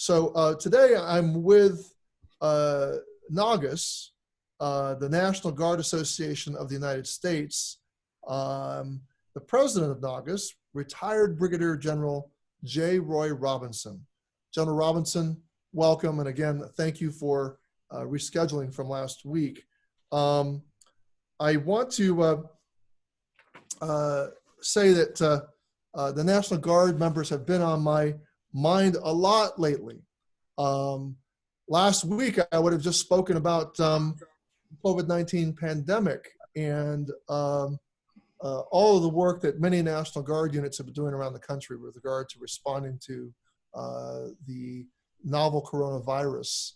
So today I'm with NGAUS, the National Guard Association of the United States. The president of NGAUS, retired Brigadier General J. Roy Robinson. General Robinson, welcome, and again, thank you for rescheduling from last week. I want to say that the National Guard members have been on my mind a lot lately. Last week, I would have just spoken about COVID-19 pandemic and all of the work that many National Guard units have been doing around the country with regard to responding to the novel coronavirus.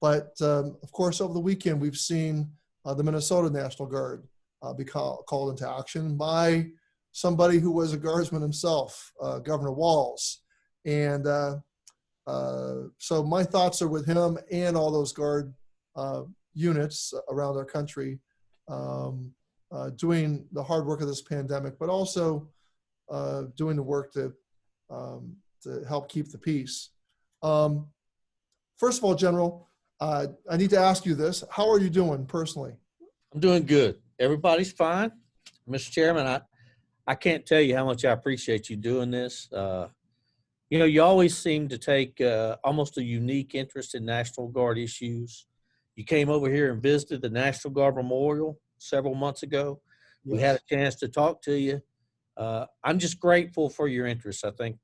But of course, over the weekend, we've seen the Minnesota National Guard be called into action by somebody who was a guardsman himself, Governor Walz. And so my thoughts are with him and all those Guard units around our country doing the hard work of this pandemic, but also doing the work to help keep the peace. First of all, General, I need to ask you this. How are you doing personally? I'm doing good. Everybody's fine. Mr. Chairman, I can't tell you how much I appreciate you doing this. You know, you always seem to take almost a unique interest in National Guard issues. You came over here and visited the National Guard Memorial several months ago. Yes. We had a chance to talk to you. I'm just grateful for your interest. I think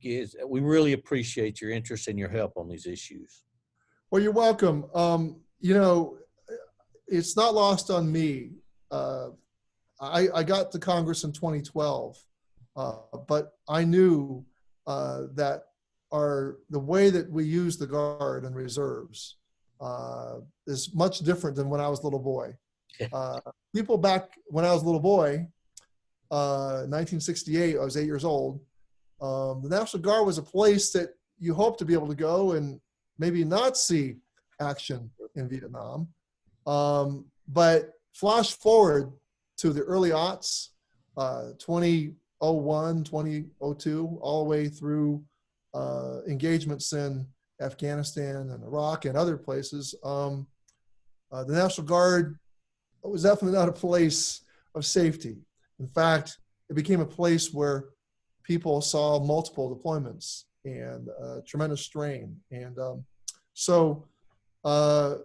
we really appreciate your interest and your help on these issues. Well, you're welcome. You know, it's not lost on me. I got to Congress in 2012, but I knew that the way that we use the Guard and reserves is much different than when I was a little boy. People back when I was a little boy, 1968, I was 8 years old. The National Guard was a place that you hope to be able to go and maybe not see action in Vietnam. But flash forward to the early aughts, 2001, 2002, all the way through engagements in Afghanistan and Iraq and other places. The National Guard was definitely not a place of safety. In fact, it became a place where people saw multiple deployments and tremendous strain. And so the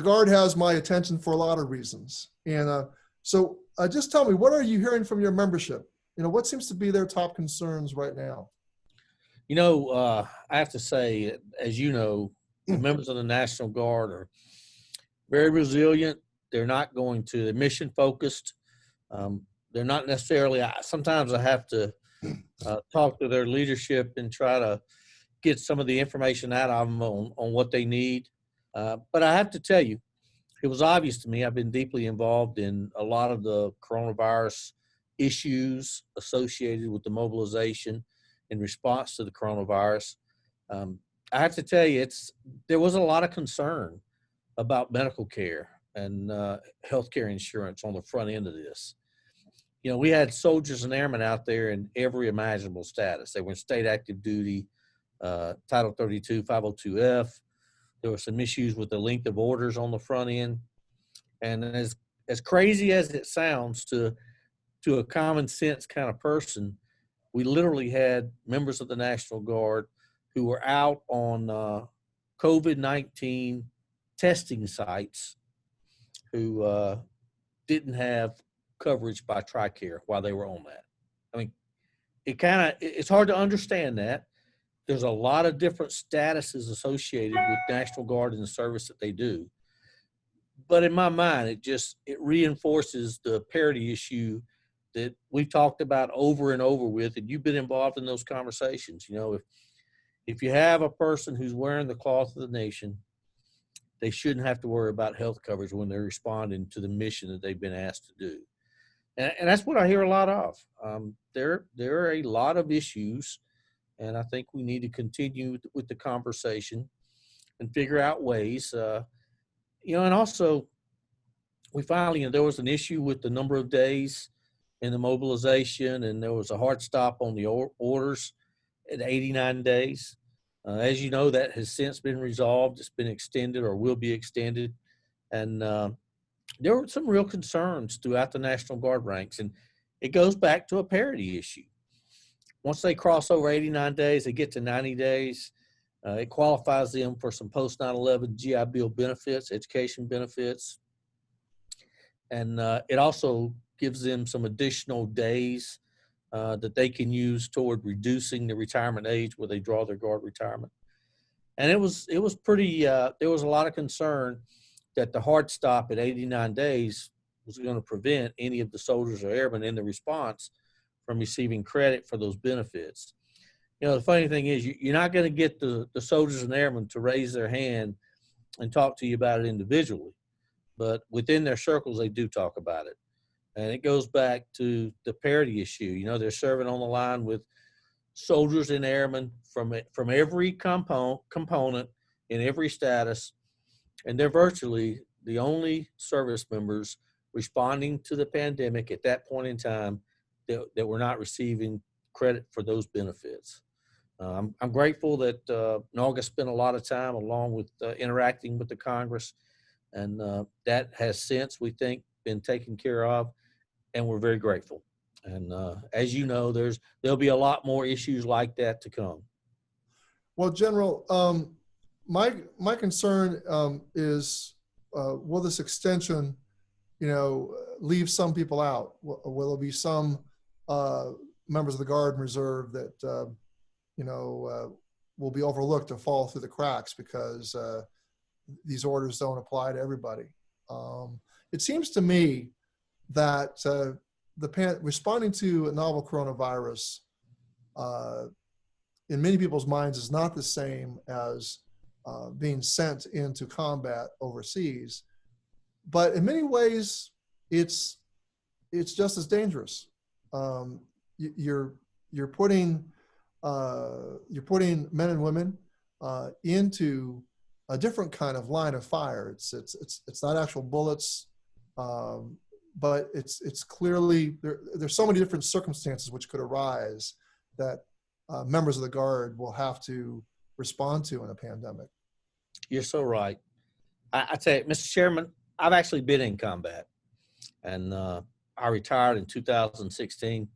Guard has my attention for a lot of reasons. And so just tell me, what are you hearing from your membership? You know, what seems to be their top concerns right now? You know, I have to say, as you know, the members of the National Guard are very resilient. They're not going to, they're mission focused. They're not necessarily, sometimes I have to talk to their leadership and try to get some of the information out of them on what they need. But I have to tell you, it was obvious to me, I've been deeply involved in a lot of the coronavirus issues associated with the mobilization in response to the coronavirus. I have to tell you, there was a lot of concern about medical care and healthcare insurance on the front end of this. You know, we had soldiers and airmen out there in every imaginable status. They were in state active duty, Title 32, 502F. There were some issues with the length of orders on the front end. And as crazy as it sounds to a common sense kind of person, we literally had members of the National Guard who were out on COVID-19 testing sites who didn't have coverage by TRICARE while they were on that. I mean, it's hard to understand that. There's a lot of different statuses associated with National Guard and the service that they do. But in my mind, it reinforces the parity issue that we've talked about over and over with, and you've been involved in those conversations. You know, if you have a person who's wearing the cloth of the nation, they shouldn't have to worry about health coverage when they're responding to the mission that they've been asked to do. And that's what I hear a lot of. There are a lot of issues, and I think we need to continue with the conversation and figure out ways. You know, and also, we finally, there was an issue with the number of days in the mobilization, and there was a hard stop on the orders. at 89 days. As you know, that has since been resolved. It's been extended or will be extended. And there were some real concerns throughout the National Guard ranks. And it goes back to a parity issue. Once they cross over 89 days, they get to 90 days. It qualifies them for some post 9/11 GI Bill benefits, education benefits. And it also gives them some additional days that they can use toward reducing the retirement age where they draw their Guard retirement. And it was pretty, there was a lot of concern that the hard stop at 89 days was going to prevent any of the soldiers or airmen in the response from receiving credit for those benefits. You know, the funny thing is you're not going to get the soldiers and airmen to raise their hand and talk to you about it individually, but within their circles, they do talk about it. And it goes back to the parity issue. You know, they're serving on the line with soldiers and airmen from every component in every status, and they're virtually the only service members responding to the pandemic at that point in time that were not receiving credit for those benefits. I'm grateful that NGAUS spent a lot of time along with interacting with the Congress, and that has since, we think, been taken care of, and we're very grateful. And as you know, there'll be a lot more issues like that to come. Well, General, my concern is will this extension, leave some people out? Will there be some members of the Guard and Reserve that will be overlooked and fall through the cracks because these orders don't apply to everybody? It seems to me that responding to a novel coronavirus in many people's minds is not the same as being sent into combat overseas, but in many ways it's just as dangerous. You're putting men and women into a different kind of line of fire. It's not actual bullets, but it's clearly there's so many different circumstances which could arise that members of the Guard will have to respond to in a pandemic. You're so right. I tell you, Mr. Chairman, I've actually been in combat, and I retired in 2016.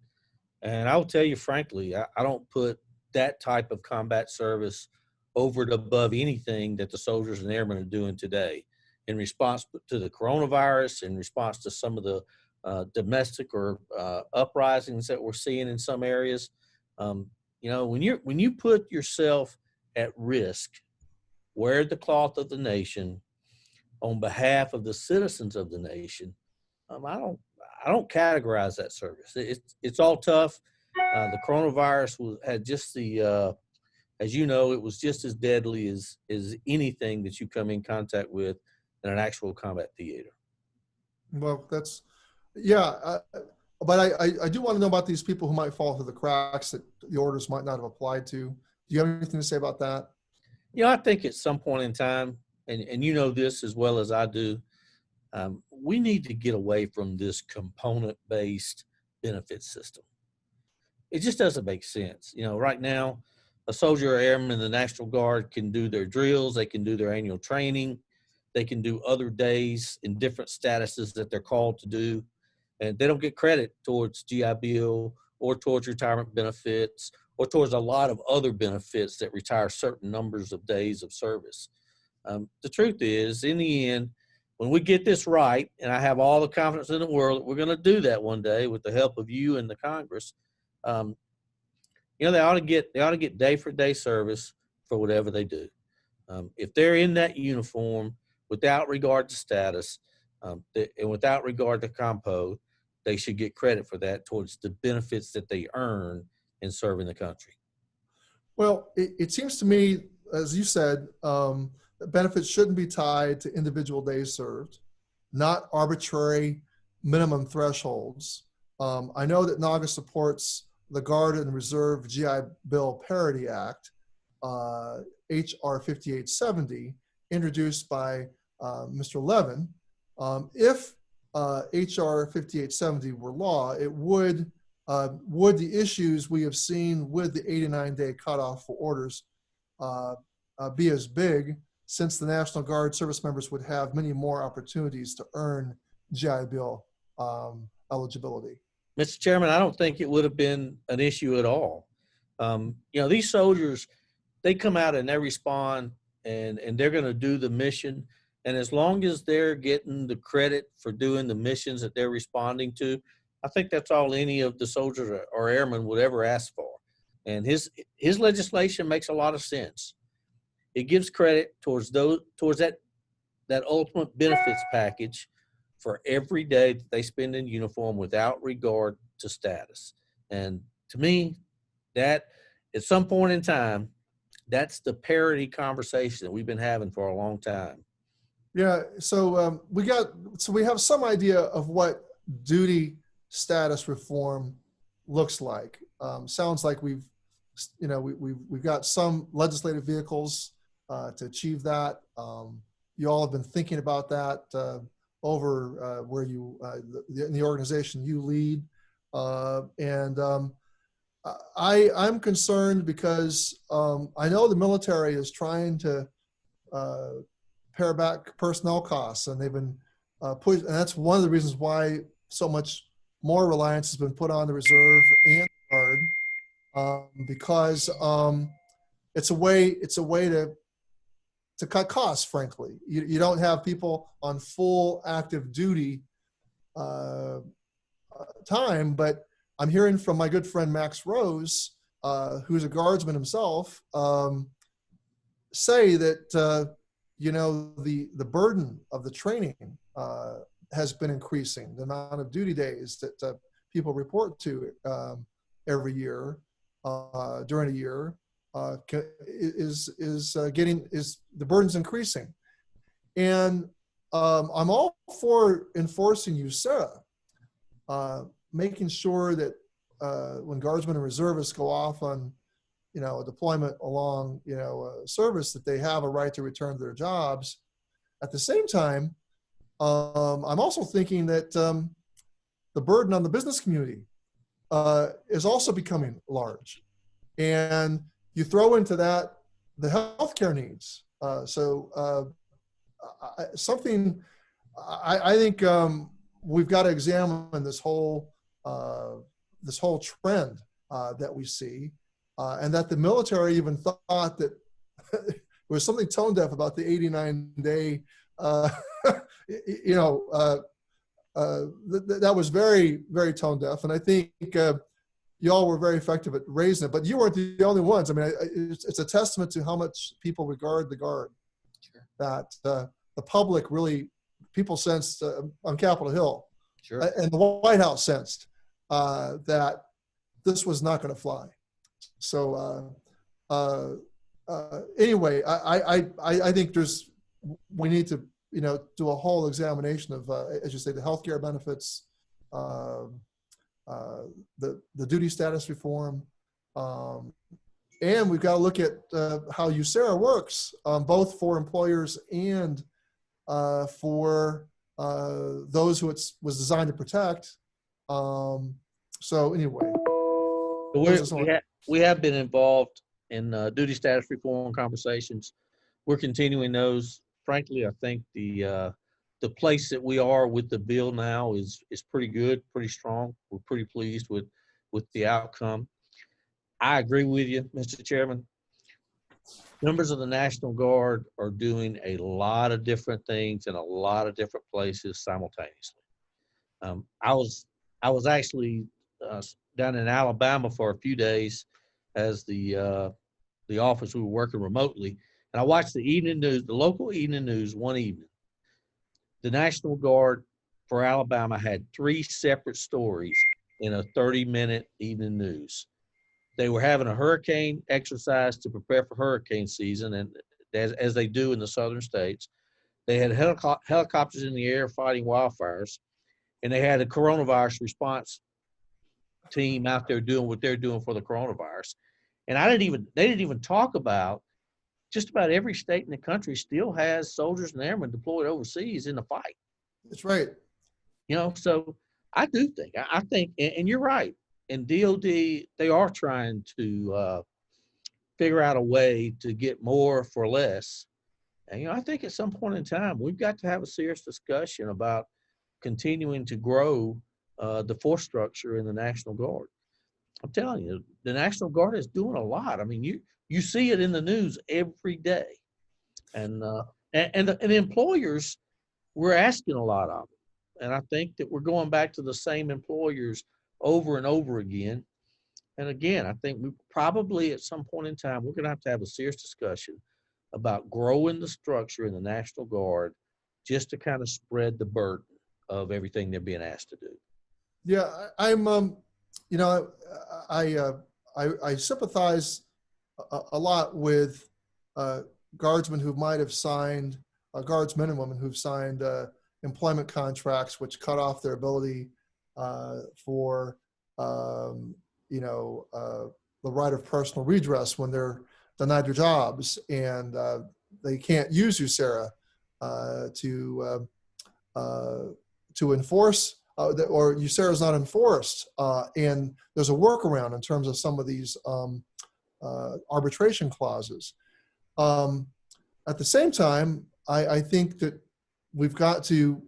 And I will tell you frankly, I don't put that type of combat service over and above anything that the soldiers and airmen are doing today in response to the coronavirus, in response to some of the domestic or uprisings that we're seeing in some areas. When you put yourself at risk, wear the cloth of the nation on behalf of the citizens of the nation, I don't categorize that service. It's all tough. The coronavirus had just as you know, it was just as deadly as anything that you come in contact with in an actual combat theater. Well, but I do want to know about these people who might fall through the cracks that the orders might not have applied to. Do you have anything to say about that? I think at some point in time, and you know this as well as I do, we need to get away from this component-based benefit system. It just doesn't make sense. Right now, a soldier or airman in the National Guard can do their drills, they can do their annual training, they can do other days in different statuses that they're called to do, and they don't get credit towards GI Bill or towards retirement benefits or towards a lot of other benefits that retire certain numbers of days of service. The truth is, in the end, when we get this right, and I have all the confidence in the world that we're going to do that one day with the help of you and the Congress, they ought to get day for day service for whatever they do. If they're in that uniform, without regard to status and without regard to compo, they should get credit for that towards the benefits that they earn in serving the country. Well, it seems to me, as you said, that benefits shouldn't be tied to individual days served, not arbitrary minimum thresholds. I know that NGAUS supports the Guard and Reserve GI Bill Parity Act, HR 5870, introduced by Mr. Levin. If HR 5870 were law, it would would the issues we have seen with the 89-day cutoff for orders be as big, since the National Guard service members would have many more opportunities to earn GI Bill eligibility? Mr. Chairman, I don't think it would have been an issue at all. These soldiers, they come out and they respond, and they're going to do the mission. And as long as they're getting the credit for doing the missions that they're responding to, I think that's all any of the soldiers or airmen would ever ask for. And his legislation makes a lot of sense. It gives credit towards that ultimate benefits package for every day that they spend in uniform without regard to status. And to me, that at some point in time, that's the parity conversation that we've been having for a long time. Yeah, so we have some idea of what duty status reform looks like. Sounds like we've got some legislative vehicles to achieve that. You all have been thinking about that over where you in the organization you lead, and I'm concerned because I know the military is trying to pare back personnel costs, and they've been pushed, and that's one of the reasons why so much more reliance has been put on the reserve and the Guard, because it's a way to cut costs. Frankly, you don't have people on full active duty time, but I'm hearing from my good friend Max Rose, who's a guardsman himself, say that the burden of the training has been increasing. The amount of duty days that people report to every year during a year is the burden's increasing, and I'm all for enforcing USERRA, making sure that when guardsmen and reservists go off on a deployment along service, that they have a right to return to their jobs. At the same time, I'm also thinking that the burden on the business community is also becoming large, and you throw into that the healthcare needs. I think we've got to examine this whole trend that we see, and that the military even thought that there was something tone deaf about the 89-day. That was very, very tone deaf, and I think y'all were very effective at raising it. But you weren't the only ones. I mean, it's a testament to how much people regard the Guard. Sure. That the public really, people sensed on Capitol Hill, sure, and the White House sensed that this was not going to fly. So anyway, I think we need to do a whole examination of, as you say, the healthcare benefits, the duty status reform, and we've got to look at how USERRA works, both for employers and for those who it was designed to protect. So anyway, we have been involved in duty status reform conversations. We're continuing those. Frankly, I think the place that we are with the bill now is pretty good, pretty strong. We're pretty pleased with the outcome. I agree with you, Mr. Chairman. Members of the National Guard are doing a lot of different things in a lot of different places simultaneously. I was actually down in Alabama for a few days as the office. We were working remotely, and I watched the evening news, the local evening news one evening. The National Guard for Alabama had 3 separate stories in a 30-minute evening news. They were having a hurricane exercise to prepare for hurricane season, and as they do in the southern states. They had helicopters in the air fighting wildfires, and they had a coronavirus response team out there doing what they're doing for the coronavirus. And they didn't even talk about just about every state in the country still has soldiers and airmen deployed overseas in the fight. That's right. So I do think, and you're right. and DOD, they are trying to figure out a way to get more for less. And, I think at some point in time, we've got to have a serious discussion about continuing to grow the force structure in the National Guard. I'm telling you, the National Guard is doing a lot. I mean, you see it in the news every day, and the employers, we're asking a lot of them, and I think that we're going back to the same employers over and over again. And again, I think we probably at some point in time we're going to have a serious discussion about growing the structure in the National Guard, just to kind of spread the burden of everything they're being asked to do. Yeah, I'm, you know, I sympathize a lot with guardsmen who might have signed, guardsmen and women who've signed employment contracts which cut off their ability for, the right of personal redress when they're denied their jobs, and they can't use USERA to enforce, or USERA is not enforced, and there's a workaround in terms of some of these arbitration clauses. At the same time, I think that we've got to,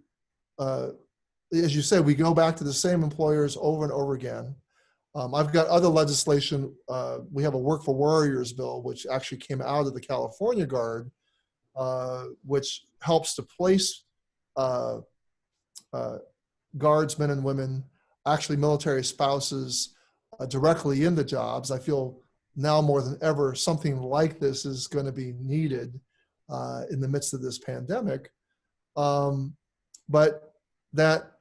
as you said, we go back to the same employers over and over again. I've got other legislation. We have a Work for Warriors bill, which actually came out of the California Guard, which helps to place guardsmen and women, actually military spouses, directly into jobs. I feel now more than ever something like this is going to be needed in the midst of this pandemic. But that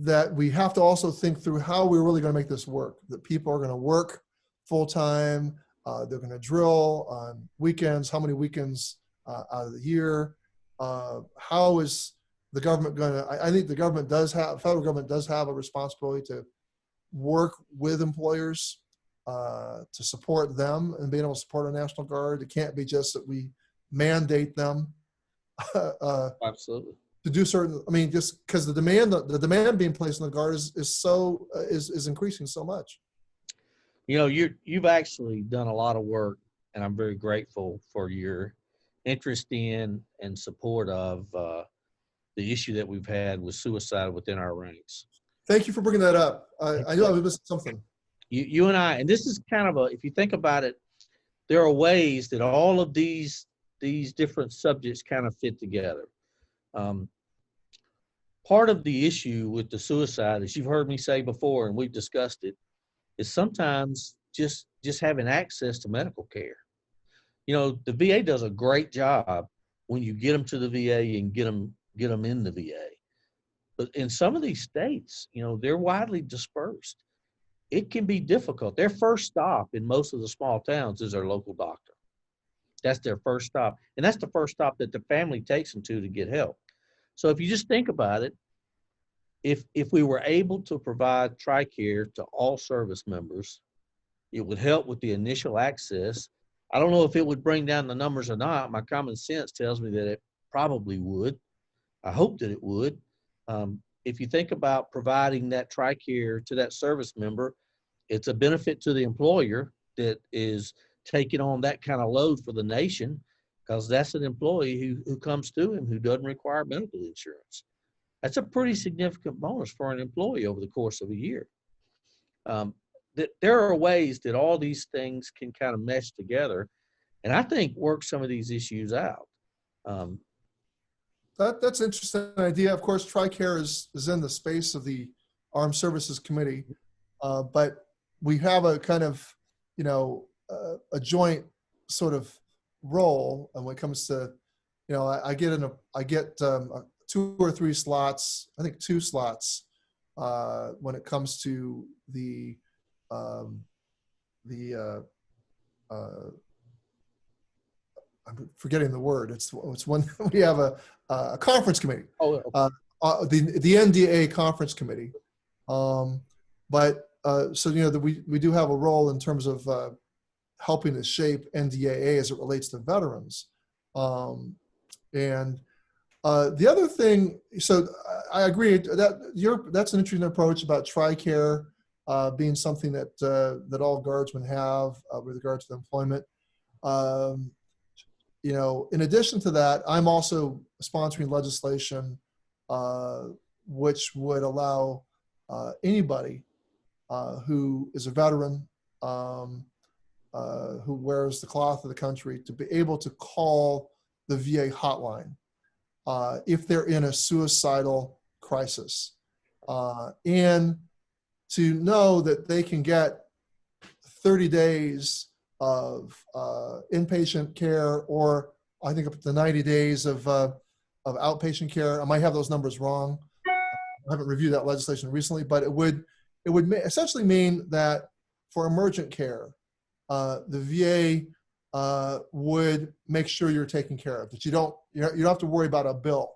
that we have to also think through how we're really going to make this work. That people are going to work full time. They're going to drill on weekends. How many weekends out of the year? How is the government going to? I think the government does have, federal government does have a responsibility to work with employers to support them and being able to support a National Guard. It can't be just that we mandate them. Absolutely. To do certain, I mean, just because the demand being placed on the Guard is increasing so much. You've actually done a lot of work, and I'm very grateful for your interest in and support of the issue that we've had with suicide within our ranks. Thank you for bringing that up. I knew I was missing something. You and I, and this is kind of if you think about it, there are ways that all of these different subjects kind of fit together. Part of the issue with the suicide, as you've heard me say before, and we've discussed it, is sometimes just having access to medical care. The VA does a great job when you get them to the VA and get them in the VA. But in some of these states, they're widely dispersed. It can be difficult. Their first stop in most of the small towns is their local doctor. That's their first stop. And that's the first stop that the family takes them to get help. So if you just think about it, if we were able to provide TRICARE to all service members, it would help with the initial access. I don't know if it would bring down the numbers or not. My common sense tells me that it probably would. I hope that it would. If you think about providing that TRICARE to that service member, it's a benefit to the employer that is taking on that kind of load for the nation, because that's an employee who comes to him who doesn't require medical insurance. That's a pretty significant bonus for an employee over the course of a year. There are ways that all these things can kind of mesh together, and I think work some of these issues out. That's an interesting idea. Of course, TRICARE is in the space of the Armed Services Committee, but we have a kind of, a joint sort of role. And when it comes to, I get 2 or 3 slots, I think 2 slots, when it comes to the I'm forgetting the word. It's when we have a conference committee. Oh, okay. The NDA conference committee. But we do have a role in terms of helping to shape NDAA as it relates to veterans. And the other thing, so I agree that that's an interesting approach about TRICARE being something that that all guardsmen have with regard to the employment. Um, you know, in addition to that, I'm also sponsoring legislation which would allow anybody who is a veteran who wears the cloth of the country to be able to call the VA hotline if they're in a suicidal crisis, and to know that they can get 30 days of inpatient care, or I think up to 90 days of outpatient care. I might have those numbers wrong. I haven't reviewed that legislation recently, but it would essentially mean that for emergent care, the VA would make sure you're taken care of, that you don't have to worry about a bill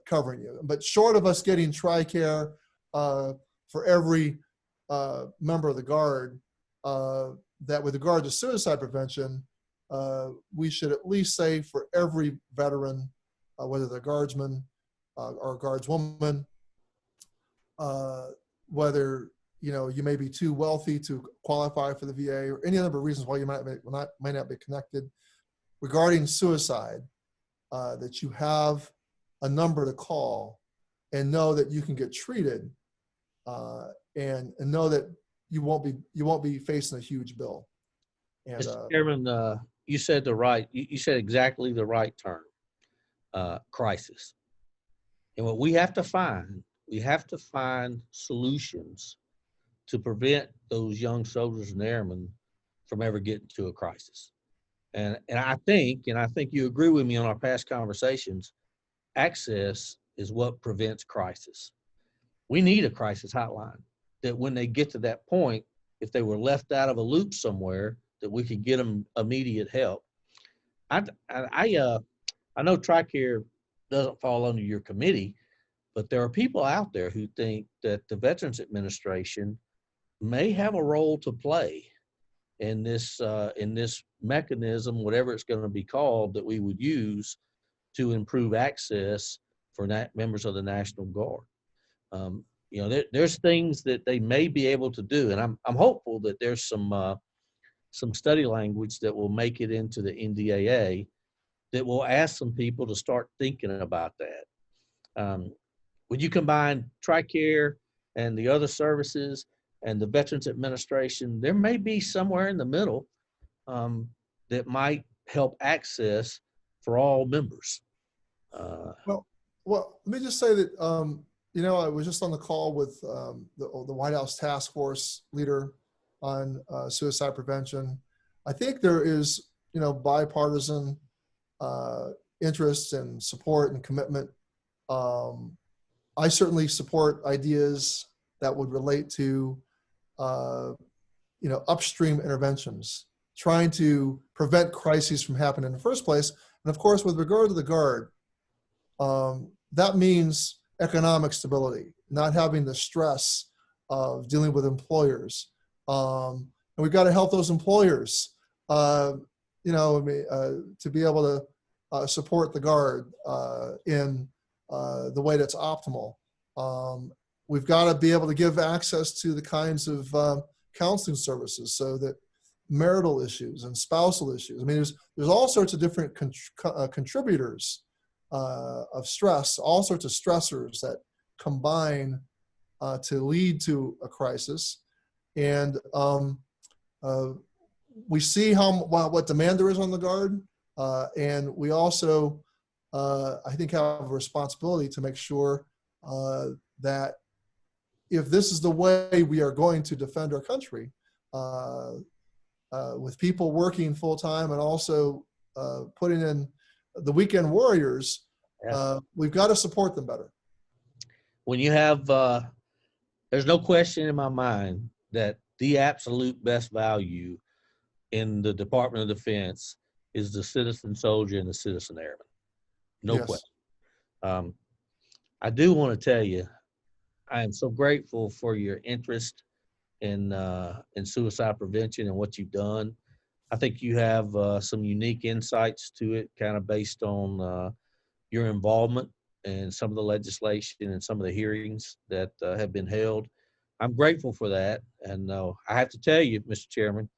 covering you. But short of us getting TRICARE for every member of the Guard, that with regard to suicide prevention, we should at least say for every veteran, whether they're guardsman or guardswoman, whether you may be too wealthy to qualify for the VA or any number of reasons why you might not be connected, regarding suicide, that you have a number to call and know that you can get treated, and know that you won't be facing a huge bill. And Mr. Chairman, you said you said exactly the right term, crisis. And what we have to find solutions to prevent those young soldiers and airmen from ever getting to a crisis. And I think you agree with me on our past conversations, access is what prevents crisis. We need a crisis hotline that when they get to that point, if they were left out of a loop somewhere, that we could get them immediate help. I know TRICARE doesn't fall under your committee, but there are people out there who think that the Veterans Administration may have a role to play in this mechanism, whatever it's going to be called, that we would use to improve access for members of the National Guard. There's things that they may be able to do, and I'm hopeful that there's some study language that will make it into the NDAA that will ask some people to start thinking about that. When you combine TRICARE and the other services and the Veterans Administration, there may be somewhere in the middle that might help access for all members. well, let me just say that I was just on the call with the White House task force leader on suicide prevention. I think there is bipartisan interest and support and commitment. I certainly support ideas that would relate to upstream interventions, trying to prevent crises from happening in the first place. And of course, with regard to the Guard, that means economic stability, not having the stress of dealing with employers. And we've got to help those employers, to be able to support the Guard in the way that's optimal. We've got to be able to give access to the kinds of counseling services, so that marital issues and spousal issues. I mean, there's all sorts of different contributors of stress, all sorts of stressors that combine to lead to a crisis. And we see what demand there is on the Guard, and we also, I think, have a responsibility to make sure that if this is the way we are going to defend our country, with people working full time and also putting in the weekend warriors, we've got to support them better. When you have, there's no question in my mind that the absolute best value in the Department of Defense is the citizen soldier and the citizen airman. No question. I do want to tell you, I am so grateful for your interest in suicide prevention and what you've done. I think you have some unique insights to it, kind of based on your involvement and some of the legislation and some of the hearings that have been held. I'm grateful for that. And I have to tell you, Mr. Chairman,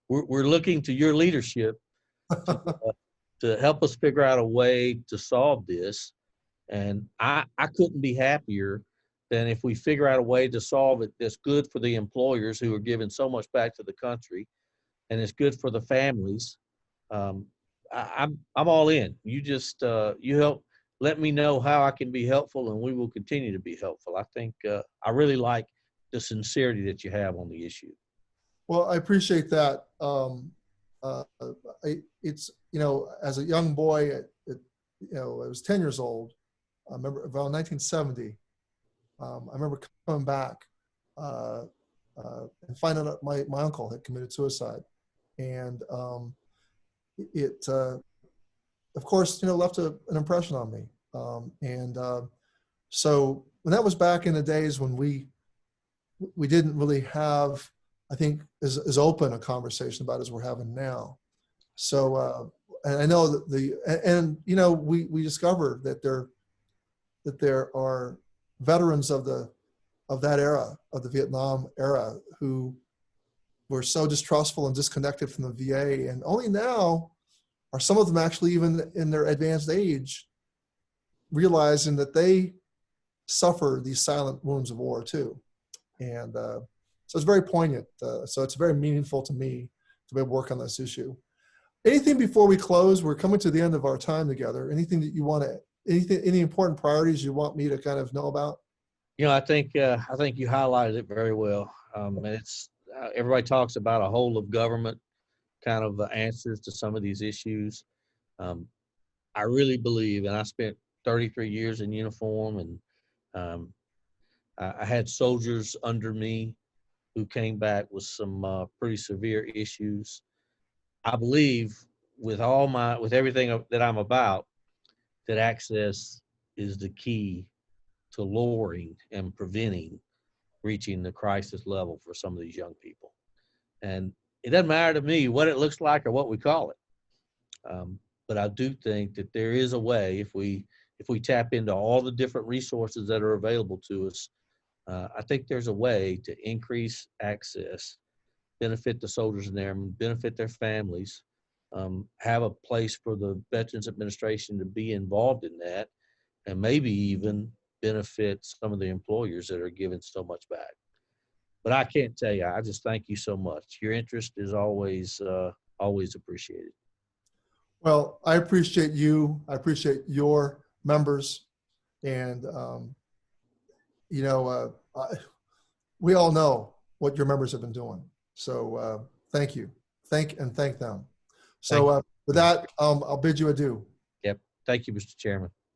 we're looking to your leadership to, to help us figure out a way to solve this. And I couldn't be happier than if we figure out a way to solve it that's good for the employers who are giving so much back to the country, and it's good for the families. Um, I'm all in. You just you help let me know how I can be helpful, and we will continue to be helpful. I think I really like the sincerity that you have on the issue. Well, I appreciate that. Uh, it's, as a young boy, I was 10 years old. I remember around 1970. I remember coming back and finding out my uncle had committed suicide. And it, of course, left an impression on me. So when that was back in the days when we didn't really have, I think, as open a conversation about as we're having now. So, and I know that we discovered that there are veterans of that era, of the Vietnam era, who were so distrustful and disconnected from the VA, and only now are some of them actually, even in their advanced age, realizing that they suffer these silent wounds of war too. And so it's very poignant. So it's very meaningful to me to be able to work on this issue. Anything before we close? We're coming to the end of our time together. Anything that you want to, any important priorities you want me to kind of know about? I think you highlighted it very well. And it's everybody talks about a whole of government kind of answers to some of these issues. Um, I really believe, and I spent 33 years in uniform, and I had soldiers under me who came back with some pretty severe issues. I believe with everything that I'm about, that access is the key to lowering and preventing reaching the crisis level for some of these young people. And it doesn't matter to me what it looks like or what we call it. But I do think that there is a way, if we tap into all the different resources that are available to us, I think there's a way to increase access, benefit the soldiers and airmen, benefit their families, have a place for the Veterans Administration to be involved in that, and maybe even benefit some of the employers that are giving so much back. But I can't tell you, I just thank you so much. Your interest is always appreciated. Well, I appreciate you. I appreciate your members. And, we all know what your members have been doing. So thank you. Thank them. So with that, I'll bid you adieu. Yep. Thank you, Mr. Chairman.